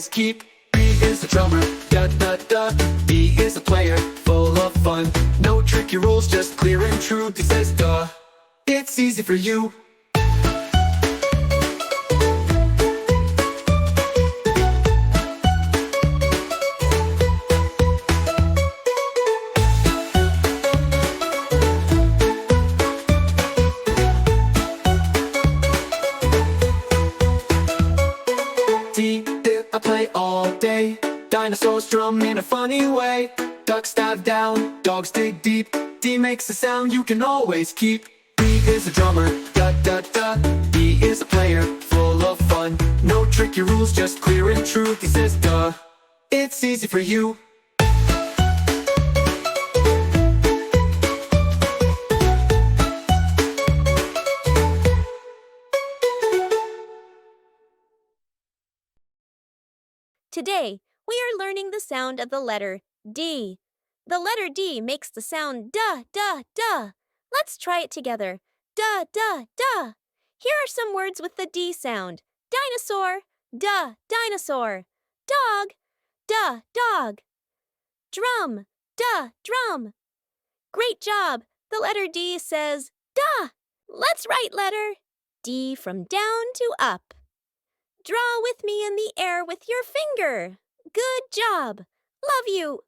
always keep. B is the drummer, da da da. B is a player, full of fun. No tricky rules, just clear and true. D says duh, it's easy for you. D, I play all day. Dinosaurs drum in a funny way. Ducks dive down, dogs dig deep. D makes a sound you can always keep. B is a drummer, da da da. B is a player, full of fun. No tricky rules, just clear and true. D says duh, it's easy for you. Today, we are learning the sound of the letter D. The letter D makes the sound duh, duh, duh. Let's try it together. Duh, duh, duh. Here are some words with the D sound. Dinosaur, duh, dinosaur. Dog, duh, dog. Drum, duh, drum. Great job! The letter D says duh. Let's write letter D from down to up. Draw with me in the air with your finger. Good job. Love you.